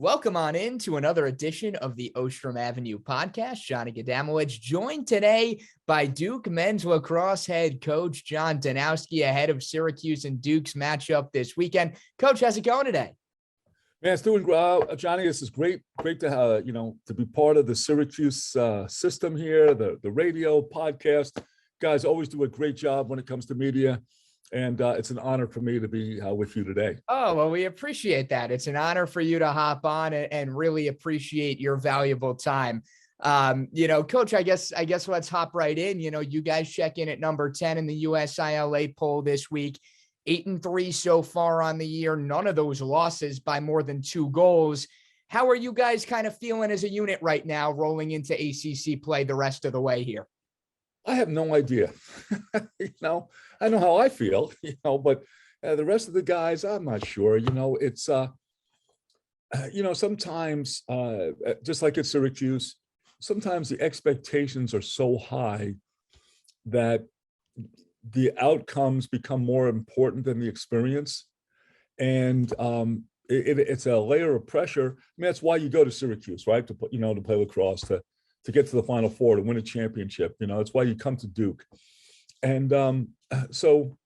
Welcome on in to another edition of the Ostrom Avenue podcast. Johnny Gadamowitz, joined today by Duke men's lacrosse head coach John Danowski ahead of Syracuse and Duke's matchup this weekend. Coach, how's it going today? Man, it's doing Johnny. This is great to to be part of the Syracuse system here, the radio podcast. Guys always do a great job when it comes to media. And it's an honor for me to be with you today. Oh, well, we appreciate that. It's an honor for you to hop on and really appreciate your valuable time. Coach, I guess let's hop right in. You guys check in at number 10 in the USILA poll this week, 8-3 so far on the year. None of those losses by more than 2 goals. How are you guys kind of feeling as a unit right now, rolling into ACC play the rest of the way here? I have no idea. I know how I feel, but the rest of the guys, I'm not sure. It's, sometimes, just like at Syracuse, sometimes the expectations are so high that the outcomes become more important than the experience. And it's a layer of pressure. I mean, that's why you go to Syracuse, right? To play lacrosse, to get to the Final Four, to win a championship. That's why you come to Duke. And so,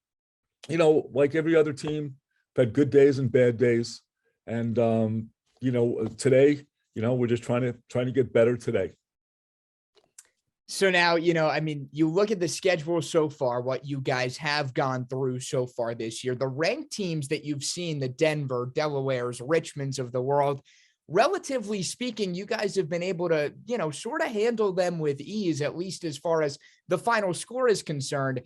like every other team, I've had good days and bad days. And, today, we're just trying to get better today. So now, you look at the schedule so far, what you guys have gone through so far this year, the ranked teams that you've seen, the Denver, Delawares, Richmonds of the world, relatively speaking, you guys have been able to, sort of handle them with ease, at least as far as the final score is concerned.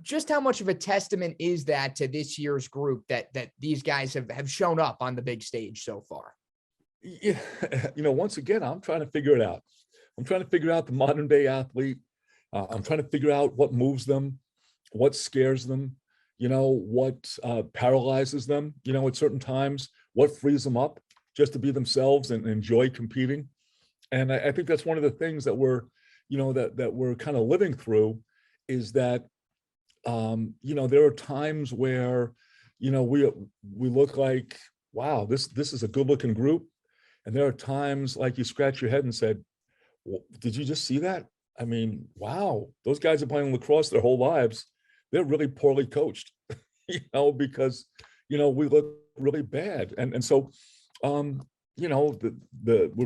Just how much of a testament is that to this year's group that these guys have shown up on the big stage so far? Yeah, once again, I'm trying to figure it out. I'm trying to figure out the modern day athlete. I'm trying to figure out what moves them, what scares them, what paralyzes them, at certain times, what frees them up just to be themselves and enjoy competing. And I think that's one of the things that we're, that we're kind of living through is that, there are times where, we look like, wow, this is a good looking group. And there are times like you scratch your head and said, well, did you just see that? I mean, wow, those guys are playing lacrosse their whole lives. They're really poorly coached, because, we look really bad. And so, we're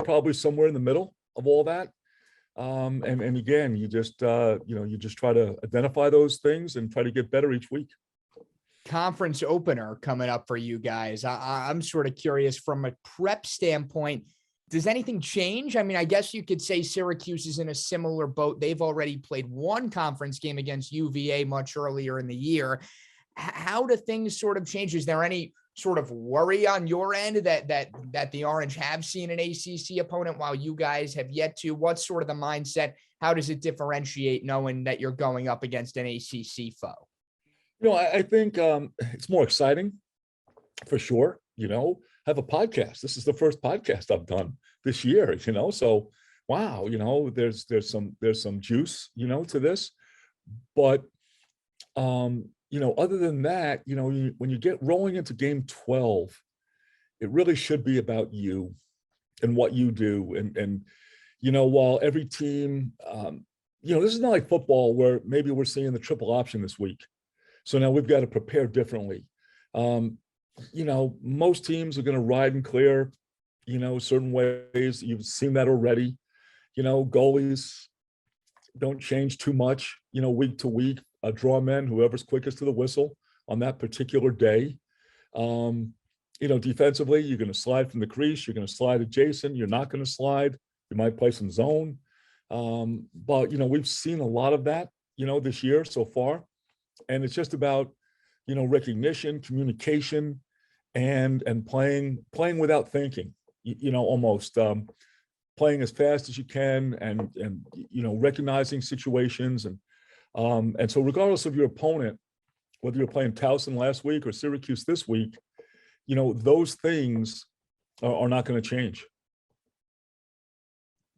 probably somewhere in the middle of all that. And again, you just try to identify those things and try to get better each week. Conference opener coming up for you guys. I'm sort of curious from a prep standpoint, does anything change? I mean, I guess you could say Syracuse is in a similar boat. They've already played one conference game against UVA much earlier in the year. How do things sort of change? Is there any sort of worry on your end that the Orange have seen an ACC opponent while you guys have yet to? What's sort of the mindset? How does it differentiate knowing that you're going up against an ACC foe? I think it's more exciting for sure. I have a podcast. This is the first podcast I've done this year, so wow, there's some juice, to this, but other than that, when you get rolling into game 12, it really should be about you and what you do. And while every team, this is not like football where maybe we're seeing the triple option this week. So now we've got to prepare differently. Most teams are going to ride and clear, certain ways. You've seen that already. Goalies don't change too much, week to week. Draw men, whoever's quickest to the whistle on that particular day. Defensively, you're going to slide from the crease. You're going to slide adjacent. You're not going to slide. You might play some zone. But, we've seen a lot of that, this year so far. And it's just about, recognition, communication, and playing without thinking, almost playing as fast as you can and recognizing situations. And so regardless of your opponent, whether you're playing Towson last week or Syracuse this week, those things are not going to change.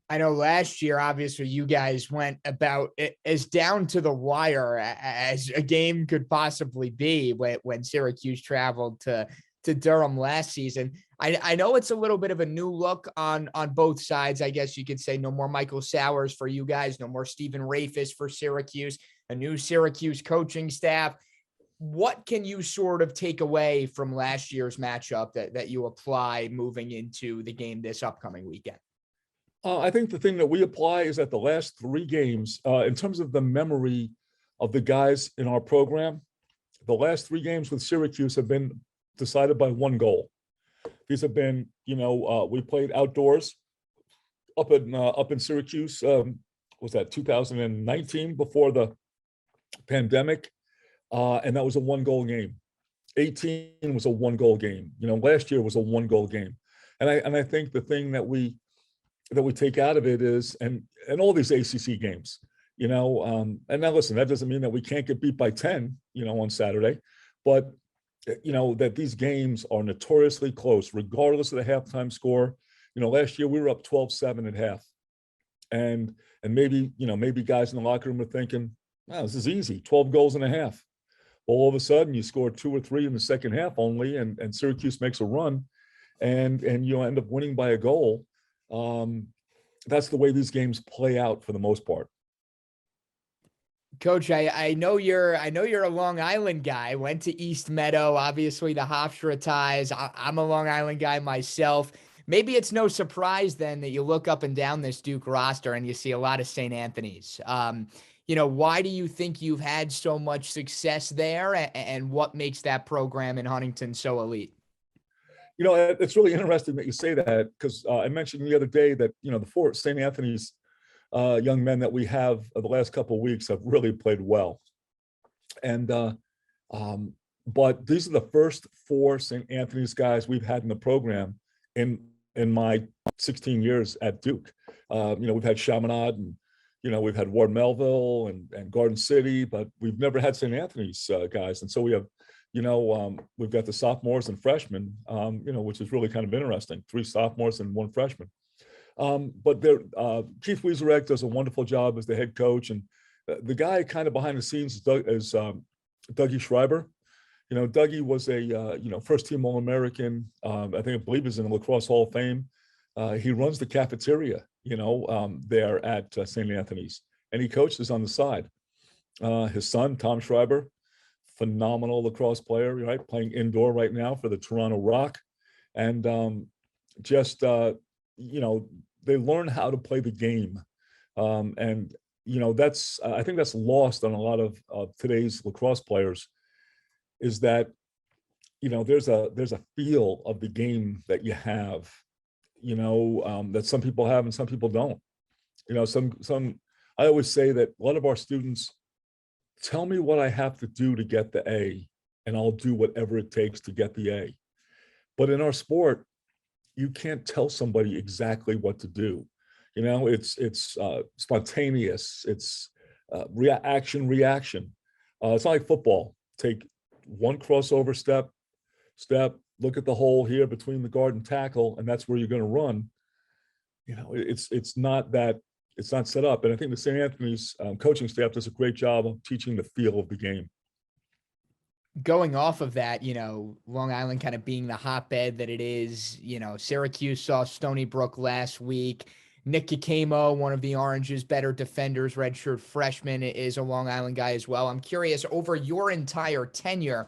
I know last year, obviously, you guys went about as down to the wire as a game could possibly be when Syracuse traveled to to Durham last season. I know it's a little bit of a new look on both sides. I guess you could say no more Michael Sowers for you guys, no more Stephen Rafis for Syracuse, a new Syracuse coaching staff. What can you sort of take away from last year's matchup that you apply moving into the game this upcoming weekend? I think the thing that we apply is that the last 3 games, in terms of the memory of the guys in our program, the last 3 games with Syracuse have been decided by 1 goal. These have been, we played outdoors up in Syracuse. Was that 2019 before the pandemic? And that was a 1-goal game. 18 was a 1-goal game. Last year was a 1-goal game. And I think the thing that we take out of it is, and all these ACC games, and now listen, that doesn't mean that we can't get beat by 10, on Saturday, but that these games are notoriously close, regardless of the halftime score. Last year we were up 12-7 at half, and maybe guys in the locker room are thinking, wow, this is easy, 12 goals and a half. Well, all of a sudden you score 2 or 3 in the second half only, and Syracuse makes a run, and you end up winning by a goal. That's the way these games play out for the most part. Coach, I know you're a Long Island guy, went to East Meadow, obviously the Hofstra ties. I'm a Long Island guy myself. Maybe it's no surprise then that you look up and down this Duke roster and you see a lot of St. Anthony's. Why do you think you've had so much success there, and what makes that program in Huntington so elite? It's really interesting that you say that, because I mentioned the other day that, the 4 St. Anthony's young men that we have the last couple of weeks have really played well. And but these are the first 4 St. Anthony's guys we've had in the program in my 16 years at Duke. We've had Chaminade, and we've had Ward Melville and Garden City, but we've never had St. Anthony's guys. And so we have, we've got the sophomores and freshmen, which is really kind of interesting. 3 sophomores and 1 freshman. But Keith Wieserek does a wonderful job as the head coach, and the guy kind of behind the scenes is Dougie Schreiber. Dougie was a first-team All-American. I believe he's in the Lacrosse Hall of Fame. He runs the cafeteria, there at St. Anthony's, and he coaches on the side. His son, Tom Schreiber, phenomenal lacrosse player, right? Playing indoor right now for the Toronto Rock, and they learn how to play the game, and that's I think that's lost on a lot of today's lacrosse players, is that there's a feel of the game that you have, that some people have and some people don't. I always say that a lot of our students tell me what I have to do to get the A, and I'll do whatever it takes to get the A. But in our sport, you can't tell somebody exactly what to do. It's spontaneous. It's reaction. It's not like football. Take 1 crossover step, look at the hole here between the guard and tackle, and that's where you're going to run. It's not set up. And I think the St. Anthony's coaching staff does a great job of teaching the feel of the game. Going off of that, Long Island kind of being the hotbed that it is, Syracuse saw Stony Brook last week. Nick Kikemo, one of the Orange's better defenders, redshirt freshman, is a Long Island guy as well. I'm curious, over your entire tenure,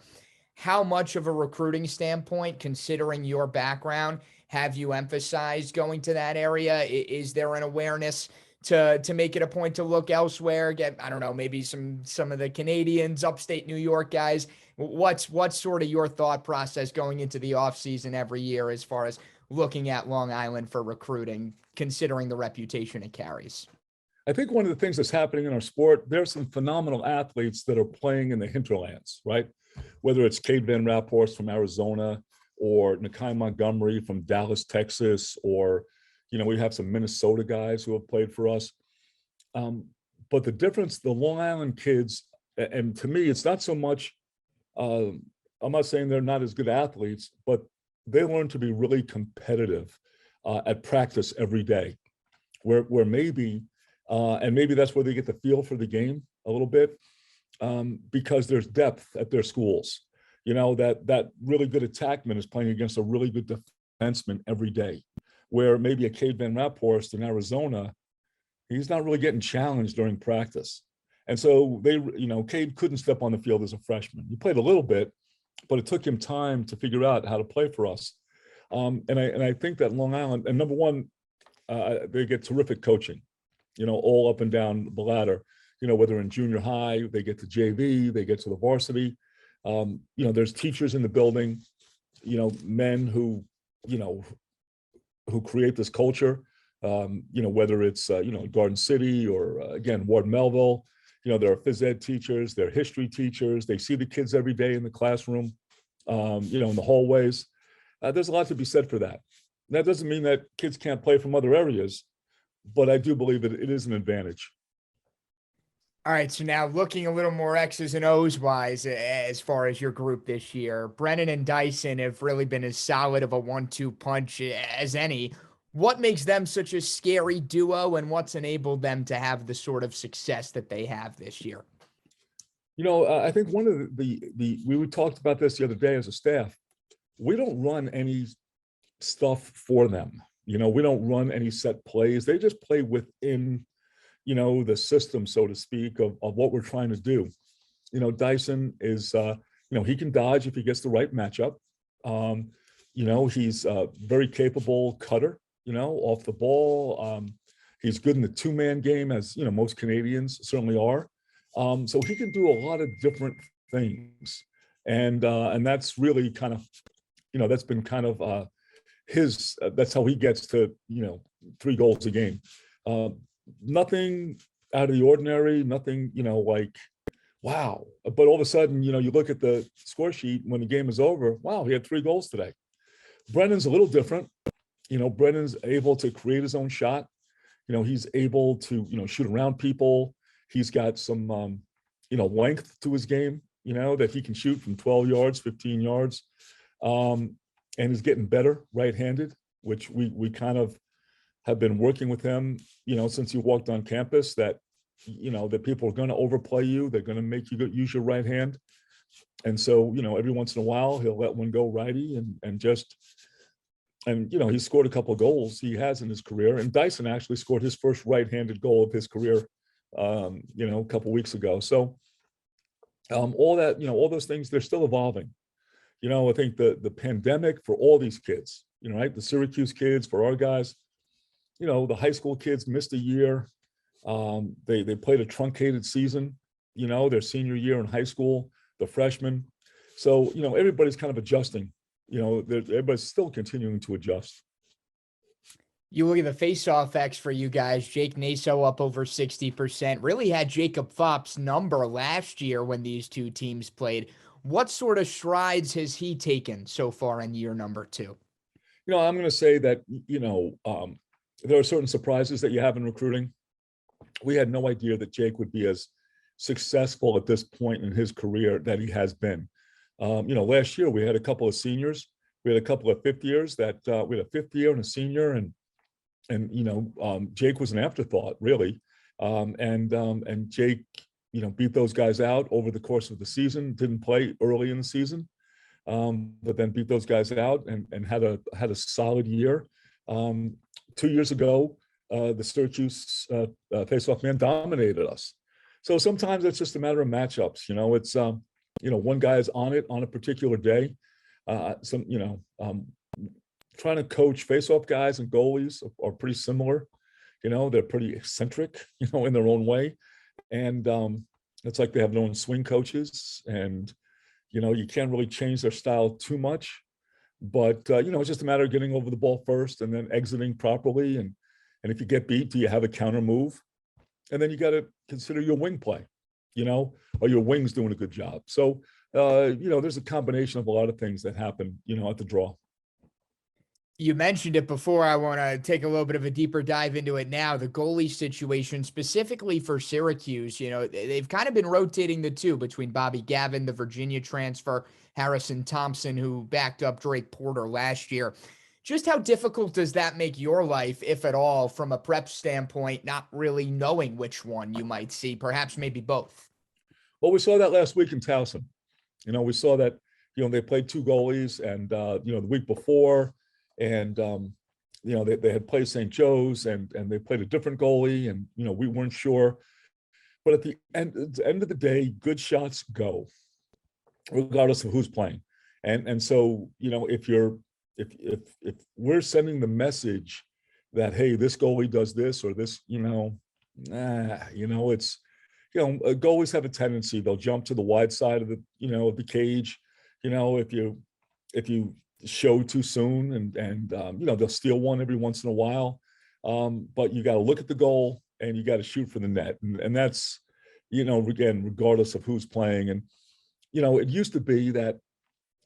how much of a recruiting standpoint, considering your background, have you emphasized going to that area? Is there an awareness to make it a point to look elsewhere, get, I don't know, maybe some of the Canadians, upstate New York guys? What's sort of your thought process going into the off season every year as far as looking at Long Island for recruiting, considering the reputation it carries? I think one of the things that's happening in our sport, there's some phenomenal athletes that are playing in the hinterlands, right? Whether it's Cade Van Raphorst from Arizona, or Nakai Montgomery from Dallas, Texas, or we have some Minnesota guys who have played for us. But the difference, the Long Island kids, and to me, it's not so much, I'm not saying they're not as good athletes, but they learn to be really competitive at practice every day, where maybe, and maybe that's where they get the feel for the game a little bit, because there's depth at their schools. that really good attackman is playing against a really good defenseman every day, where maybe a Cade Van Raphorst in Arizona, he's not really getting challenged during practice. And so Cade couldn't step on the field as a freshman. He played a little bit, but it took him time to figure out how to play for us. And I think that Long Island, and number one, they get terrific coaching, all up and down the ladder, whether in junior high, they get to JV, they get to the varsity. There's teachers in the building, men who create this culture, whether it's, Garden City or again, Ward Melville, there are phys ed teachers, there are history teachers. They see the kids every day in the classroom, in the hallways. There's a lot to be said for that. That doesn't mean that kids can't play from other areas, but I do believe that it is an advantage. All right, so now looking a little more X's and O's wise as far as your group this year, Brennan and Dyson have really been as solid of a 1-2 punch as any. What makes them such a scary duo, and what's enabled them to have the sort of success that they have this year? I think one of we talked about this the other day as a staff. We don't run any stuff for them. We don't run any set plays. They just play within, the system, so to speak, of what we're trying to do. Dyson is, he can dodge if he gets the right matchup. He's a very capable cutter, off the ball. He's good in the two-man game, as, most Canadians certainly are. So he can do a lot of different things. And that's really kind of, that's been kind of that's how he gets to, 3 goals a game. Nothing out of the ordinary, nothing, like, wow. But all of a sudden, you look at the score sheet when the game is over, wow, he had 3 goals today. Brennan's a little different. Brennan's able to create his own shot. He's able to, shoot around people. He's got some, length to his game, that he can shoot from 12 yards, 15 yards. And he's getting better right-handed, which we kind of have been working with him, since he walked on campus, that, that people are going to overplay you. They're going to make you use your right hand. And so, every once in a while, he'll let one go righty and he scored a couple of goals he has in his career. And Dyson actually scored his first right-handed goal of his career, a couple of weeks ago. So all that, all those things, they're still evolving. I think the pandemic for all these kids, right? The Syracuse kids, for our guys, the high school kids missed a year. They played a truncated season, their senior year in high school, the freshmen. So, everybody's kind of adjusting, everybody's still continuing to adjust. You look at the face-off X for you guys, Jake Naso up over 60%, really had Jacob Fopp's number last year when these two teams played. What sort of strides has he taken so far in year number 2? I'm going to say that, there are certain surprises that you have in recruiting. We had no idea that Jake would be as successful at this point in his career that he has been. Last year we had a couple of seniors, we had a couple of fifth years that we had a fifth year and a senior, and Jake was an afterthought, really. And Jake, beat those guys out over the course of the season, didn't play early in the season, but then beat those guys out and had a solid year. 2 years ago, the Syracuse faceoff man dominated us. So sometimes it's just a matter of matchups. It's one guy is on it on a particular day. Trying to coach faceoff guys and goalies are pretty similar. They're pretty eccentric, in their own way, and it's like they have their own swing coaches, and you can't really change their style too much. But it's just a matter of getting over the ball first and then exiting properly. And if you get beat, do you have a counter move? And then you got to consider your wing play, are your wings doing a good job? So, there's a combination of a lot of things that happen, at the draw. You mentioned it before. I want to take a little bit of a deeper dive into it now. The goalie situation, specifically for Syracuse, they've kind of been rotating the two between Bobby Gavin, the Virginia transfer, Harrison Thompson, who backed up Drake Porter last year. Just how difficult does that make your life, if at all, from a prep standpoint, not really knowing which one you might see, perhaps maybe both? Well, we saw that last week in Towson. We saw that, they played two goalies, and the week before, and they had played St. Joe's, and they played a different goalie, and we weren't sure. But at the end of the day, good shots go, regardless of who's playing. And so, if we're sending the message that, hey, this goalie does this or this, it's, goalies have a tendency, they'll jump to the wide side of the cage, if you show too soon, and they'll steal one every once in a while. But you got to look at the goal and you got to shoot for the net. And that's, again, regardless of who's playing. And, it used to be that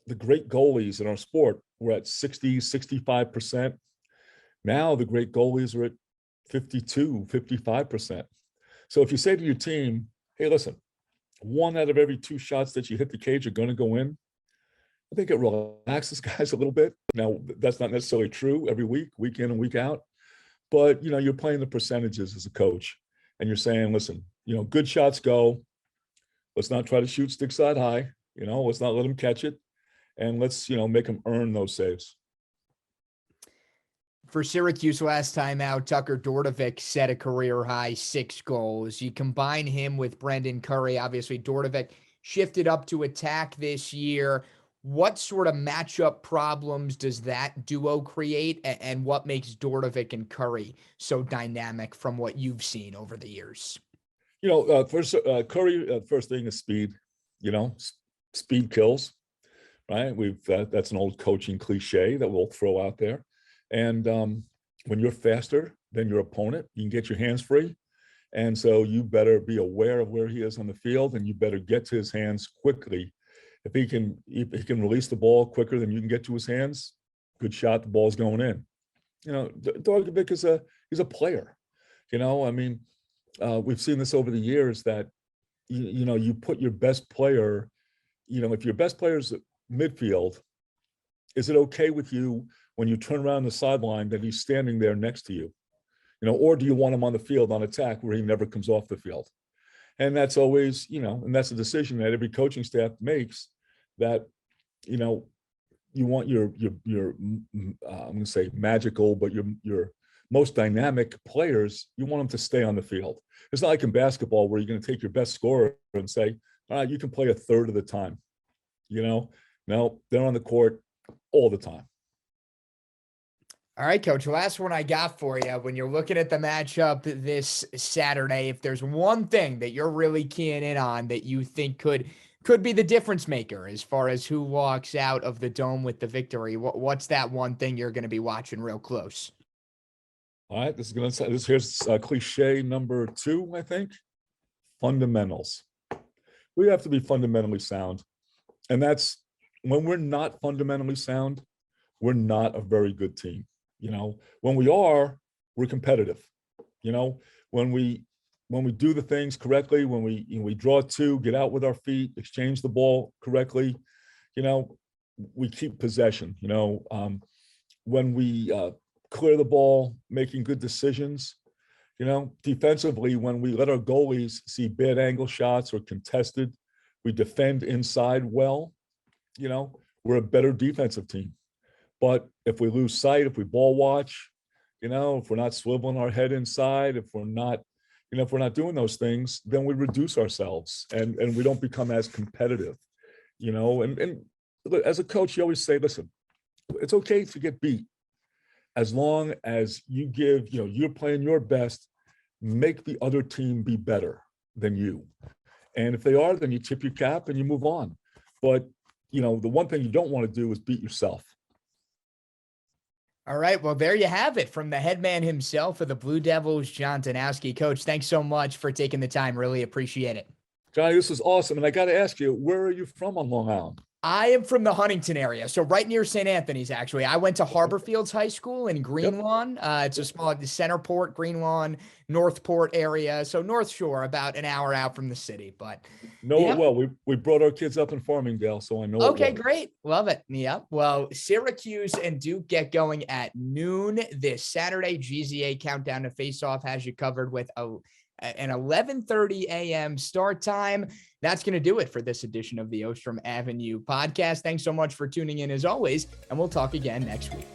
the great goalies in our sport were at 60, 65%. Now the great goalies are at 52, 55%. So if you say to your team, hey, listen, 1 out of every 2 shots that you hit the cage are going to go in, I think it relaxes guys a little bit. Now, that's not necessarily true every week in and week out, but, you're playing the percentages as a coach, and you're saying, listen, good shots go. Let's not try to shoot stick side high. Let's not let them catch it. And let's, make them earn those saves. For Syracuse last time out, Tucker Dortovic set a career high 6 goals. You combine him with Brendan Curry. Obviously, Dortovic shifted up to attack this year. What sort of matchup problems does that duo create? And what makes Dortovic and Curry so dynamic from what you've seen over the years? First, Curry, first thing is speed. Speed kills, right? That's an old coaching cliche that we'll throw out there. And when you're faster than your opponent, you can get your hands free. And so you better be aware of where he is on the field, and you better get to his hands quickly. If he can release the ball quicker than you can get to his hands, good shot, the ball's going in. Dortovic he's a player. We've seen this over the years that, you put your best player, if your best player is midfield, is it okay with you when you turn around the sideline that he's standing there next to you? Or do you want him on the field on attack where he never comes off the field? And that's always, and that's a decision that every coaching staff makes, that, you want your I'm going to say magical, but your most dynamic players, you want them to stay on the field. It's not like in basketball where you're going to take your best scorer and say, all right, you can play a third of the time. No, they're on the court all the time. All right, Coach, last one I got for you. When you're looking at the matchup this Saturday, if there's one thing that you're really keying in on that you think could be the difference maker as far as who walks out of the Dome with the victory, what's that one thing you're going to be watching real close? All right, here's cliche number 2, I think. Fundamentals. We have to be fundamentally sound. And that's when we're not fundamentally sound, we're not a very good team. When we are, we're competitive. When we do the things correctly, when we draw 2, get out with our feet, exchange the ball correctly, we keep possession. When we clear the ball, making good decisions, defensively, when we let our goalies see bad angle shots or contested, we defend inside well, we're a better defensive team. But if we lose sight, if we ball watch, if we're not swiveling our head inside, if we're not doing those things, then we reduce ourselves and we don't become as competitive, and as a coach, you always say, listen, it's okay to get beat as long as you give, you're playing your best, make the other team be better than you. And if they are, then you tip your cap and you move on. But, the one thing you don't want to do is beat yourself. All right. Well, there you have it from the head man himself of the Blue Devils, John Danowski. Coach, thanks so much for taking the time. Really appreciate it. Johnny, this was awesome. And I got to ask you, where are you from on Long Island? I am from the Huntington area, so right near St. Anthony's, actually. I went to Harbor Fields High School in Green Lawn. It's a small Centerport, Green Lawn, Northport area. So North Shore, about an hour out from the city. But well, we brought our kids up in Farmingdale, so I know. Okay, great. Love it. Yeah. Well, Syracuse and Duke get going at noon this Saturday. GZA Countdown to Face-Off has you covered with an 11:30 a.m. start time. That's going to do it for this edition of the Ostrom Avenue podcast. Thanks so much for tuning in as always, and we'll talk again next week.